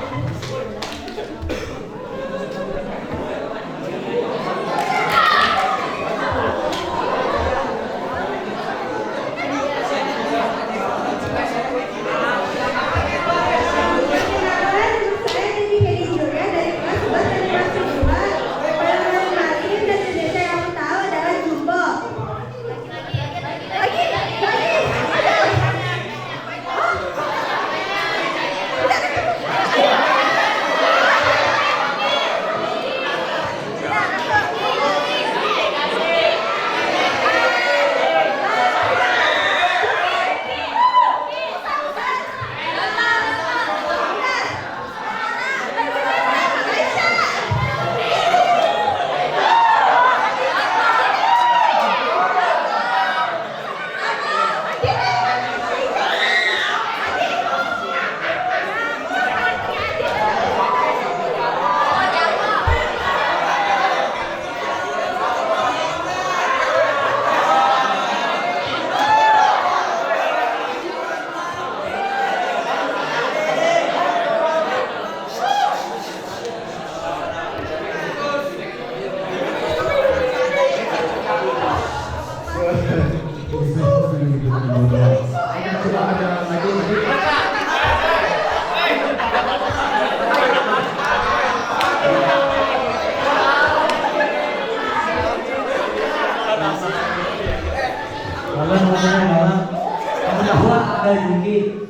ada Yuki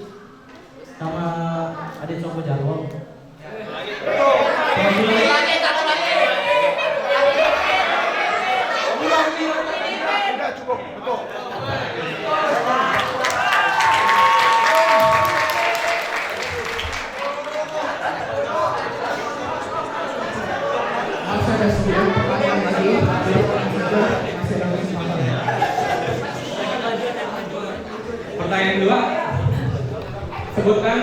sama adik Soko Jarwo. Pertanyaan kedua, sebutkan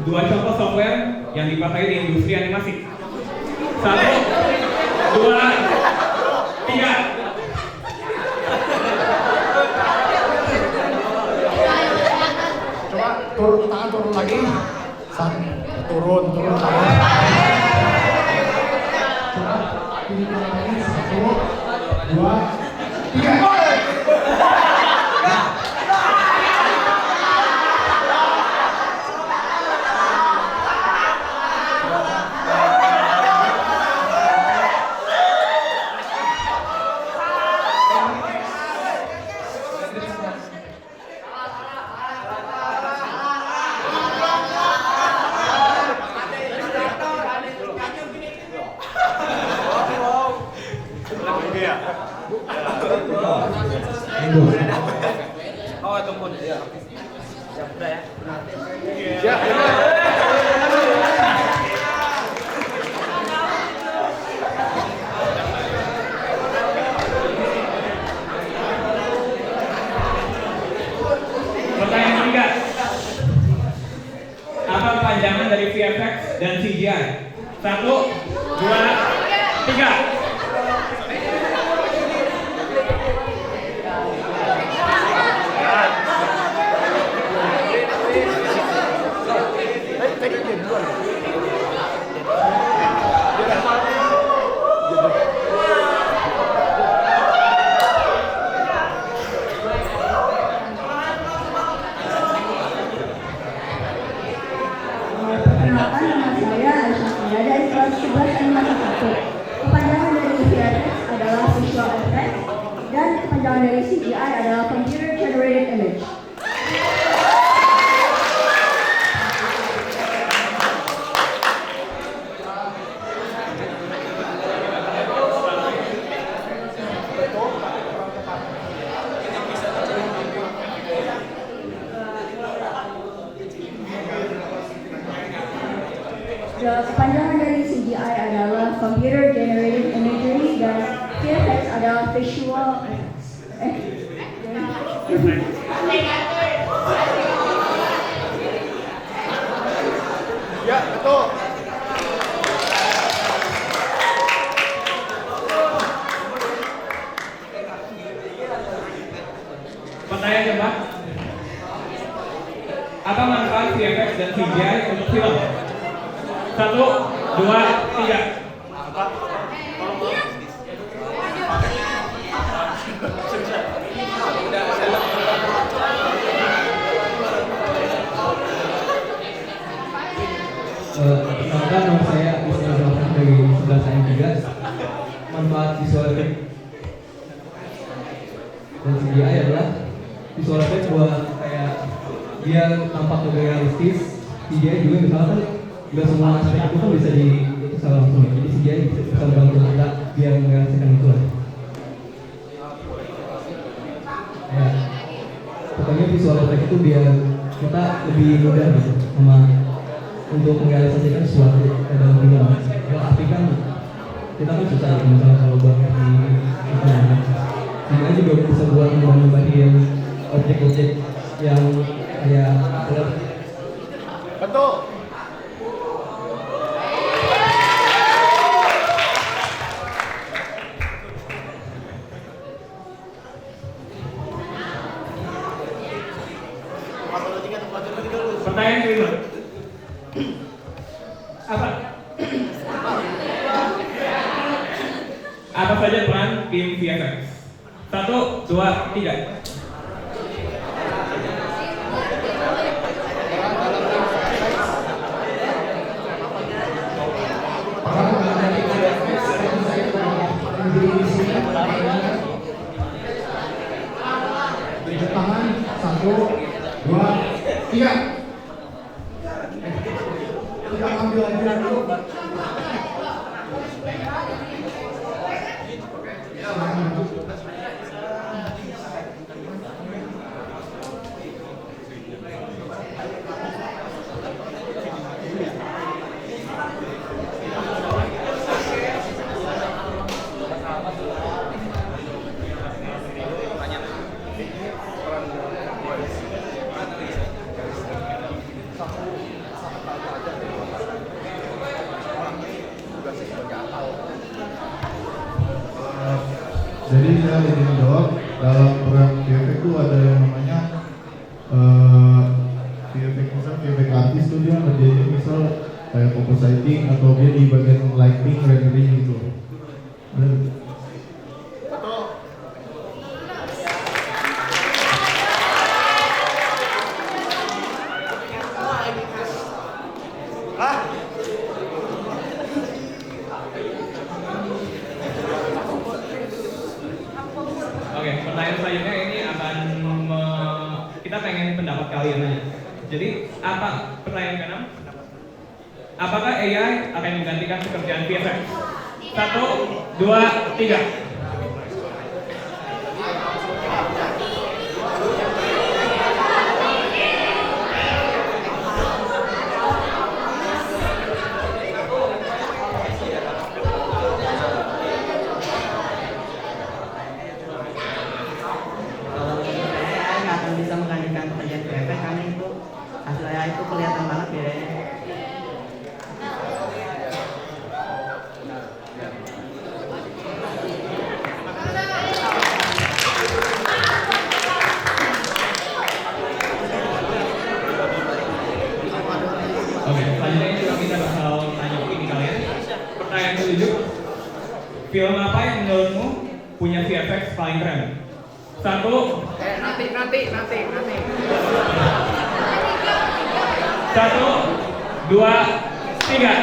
2 contoh software yang dipakai di industri animasi. 1, 2, 3. Coba turun tangan, turun lagi. Turun tangan. Coba pilih tangan lagi. 1, 2, 3. Oh, tunggu deh. Ya. Siap udah ya. Siap. Pertanyaan ketiga, apa panjangan dari VFX dan CGI? 1, 2, 3. kepanjangan dari CGI adalah Computer Generated Image. Kepanjangan dari CGI adalah Computer Generated Imagery dan VFX adalah Visual Ya, betul. Pertanyaan keempat. Apa manfaat VFX dan CGI untuk film? 1, 2, 3. Perkenalkan, nama saya Ismail Zafran dari 11 Manfaat visual effect dan CGI adalah visual effect buat kayak dia tampak lebih realistis. CGI juga misalkan nggak semua aspek itu kan bisa diutus langsung, jadi CGI bisa membantu kita biar merealisasikan itu lah. Ya, pokoknya visual effect itu biar kita lebih mudah gitu sama untuk merealisasikan sesuatu dalam film. Kalau arti kan kita kan susah gitu, misalnya kalau buat di internet. CGI juga bisa buat nambahin objek-objek yang kayak betul. Pertanyaan kelima. Apa saja peran tim VFX? 1, 2, 3. Beri tangan, 1, 2, 3. Kita ambil aja dulu. Jadi saya ingin menjawab, dalam program VFX itu ada yang namanya VFX, misal VFX artis itu dia ngerjain misal kayak compositing atau dia di bagian lighting, rendering gitu. Oke, pertanyaan selanjutnya ini akan kita pengen pendapat kalian aja. Jadi, apa pertanyaan ke-6? Apakah AI akan menggantikan pekerjaan VFX? 1, 2, 3. Bisa menggantikan pekerjaan VFX karena itu hasil AI itu kelihatan banget bedanya. Oke, selanjutnya ini juga kita bakal tanya ini kalian. Pertanyaan ke-7. Film apa yang menurutmu punya VFX paling keren? 1, Nanti. 1, 2, 3.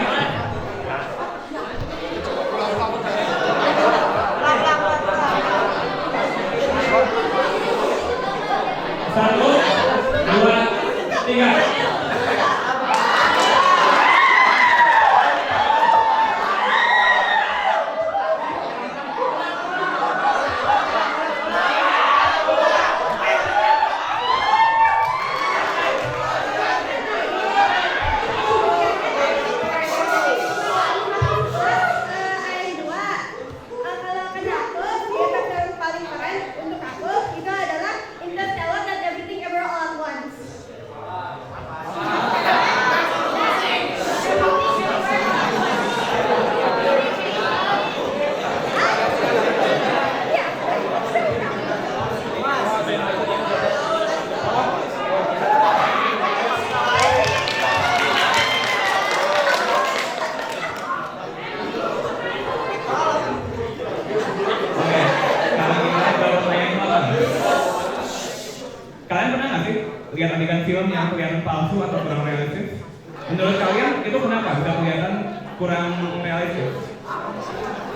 lihat adegan film yang kelihatan palsu atau kurang realistis? Menurut kalian itu kenapa bisa kelihatan kurang realistis?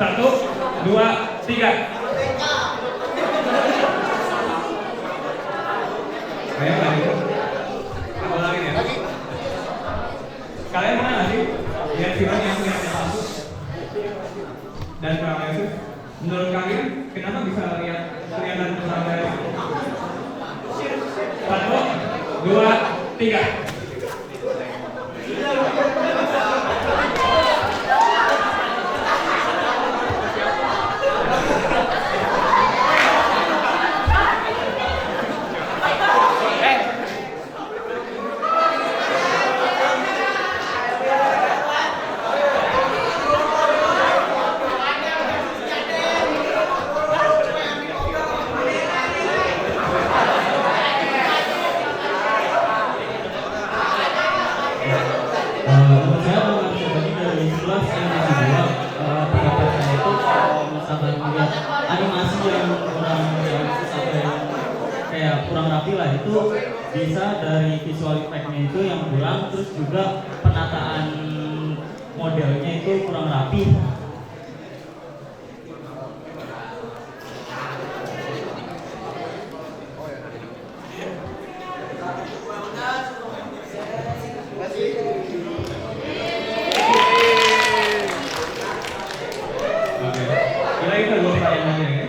1, 2, 3. Ayo lagi. Apa lagi ya? Kalian pernah nggak sih lihat film yang kelihatan palsu dan kurang realistis? Menurut kalian kenapa bisa lihat kelihatan kurang realistis? 1, 2, 3. Kurang rapi lah, itu bisa dari visual effect-nya itu yang kurang, terus juga penataan modelnya itu kurang rapi. Kita dua pertanyaan lagi ya.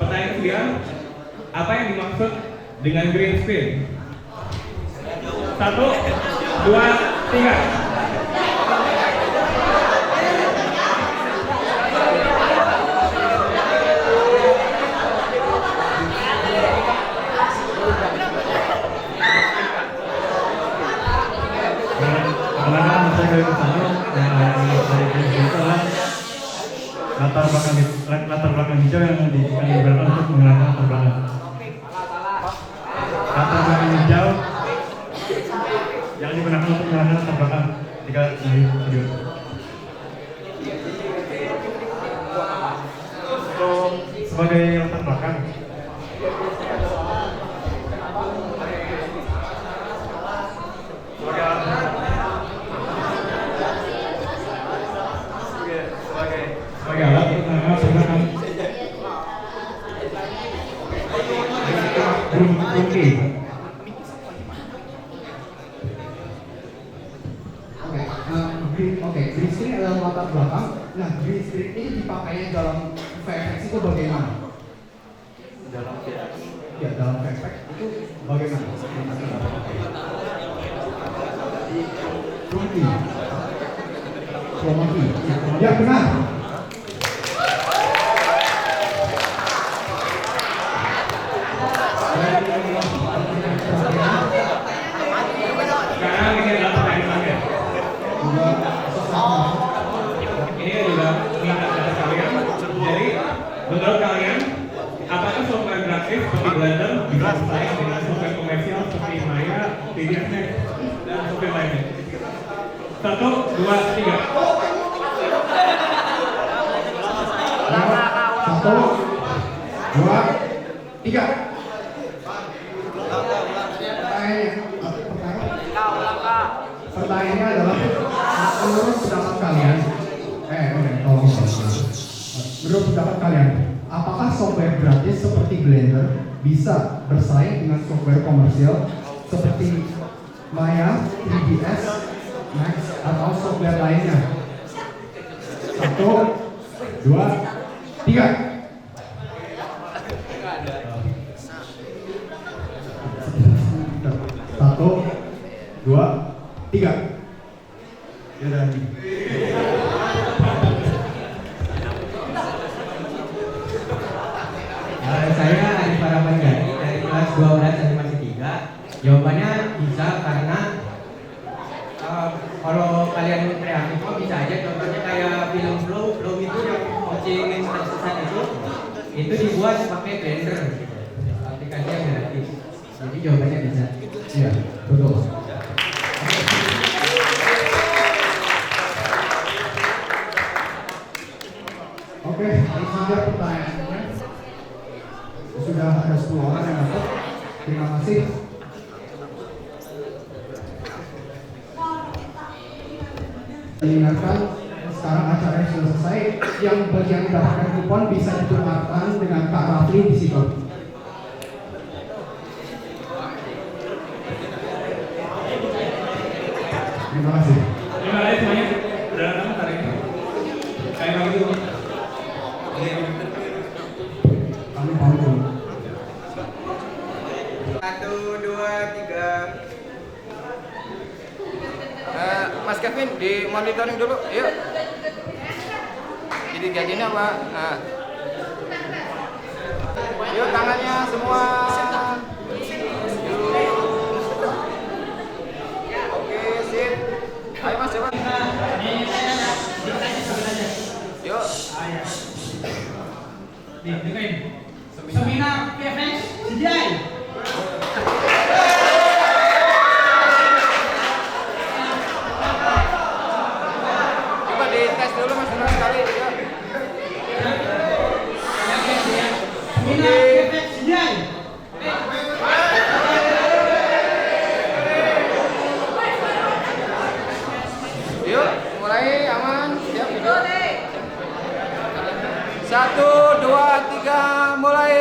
Pertanyaan kedua, apa yang dimaksud dengan green screen? 1, 2, 3. Latar belakang hijau yang digunakan untuk mengenalkan latar belakang. Latar belakang hijau yang digunakan untuk mengenalkan latar belakang jika di video. Sebagai latar belakang. Sebagai alat untuk mengenalkan green screen adalah latar belakang. Nah, green screen ini dipakainya dalam VFX itu bagaimana? Dalam VFX? Ya, dalam VFX itu bagaimana? Chroma key. Ya, benar. Sekarang ini adalah pertanyaan terakhir. Ini juga mengingat dari kalian. Jadi, menurut kalian, apakah software grafis seperti Blender bisa bersaing dengan software komersial seperti Maya, 3ds Max, dan software lainnya? 1, 2, 3. 1, 2, 3. Pertanyaannya adalah menurut pendapat kalian, menurut pendapat kalian, apakah software gratis seperti Blender bisa bersaing dengan software komersial seperti Maya, 3ds Max, atau software lainnya? 1, 2, 3. Satu, dua, tiga. Ya udah. Saya Adi Parapanjari dari kelas 12 animasi 3. Jawabannya bisa karena kalau kalian kreatif bisa aja, contohnya kayak film Flow itu yang kucing tersesat itu dibuat pakai Blender gitu. Aplikasi yang gratis. Jadi jawabannya bisa. Iya, betul. Oke, ini saja pertanyaannya. Sudah ada 10 orang yang dapat. Terima kasih. Diingatkan sekarang acaranya sudah selesai, yang bagian mendapatkan kupon bisa ditukarkan dengan Kak Rafli di situ. Terima kasih. Terima kasih semuanya. Udah datang hari ini. Saya mau itu. Kami pamit dulu. 1, 2, 3. Mas Kevin di monitoring dulu, yuk. Jadi gajinya apa? Nah. Yuk tangannya semua. Oke, sip. Ayo Mas, coba. Yuk. Nih, dengerin. Seminar PFS Sejai. Coba dites dulu Mas, benar sekali. Yuk. Seminar PFS Sejai. Yuk, mulai aman, siap hidup. 1, 2, 3, mulai.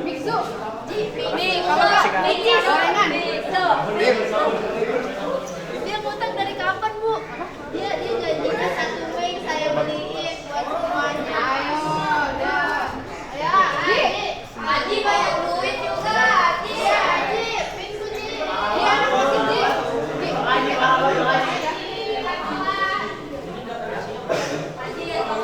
Mixu. Nih, kalau Mici gorengan. Dia ngutang dari kapan, Bu? Dia janjinya 1 Mei saya beliin buat semuanya. Ayo, udah. Ya, Aji banyak duit juga. Aji, pintu Ji. Iya, anak masih Ji. Aji, ya, tolong kita ngambek. Aji jahat.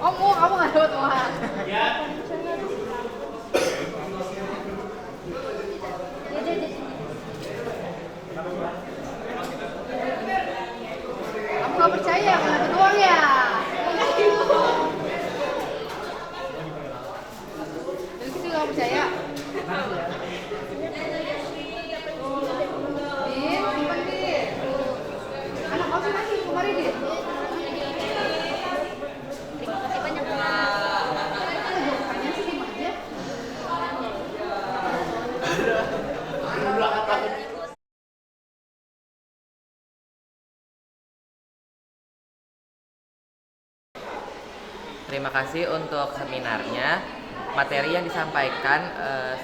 Oh, kamu nggak dapat uang. Kamu nggak percaya nggak dapat uang ya? Dari kecil nggak percaya. Din, simpan Din. Anak kamu masih kemarin Din. Terima kasih untuk seminarnya. Materi yang disampaikan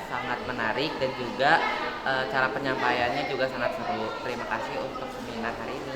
sangat menarik dan juga cara penyampaiannya juga sangat seru. Terima kasih untuk seminar hari ini.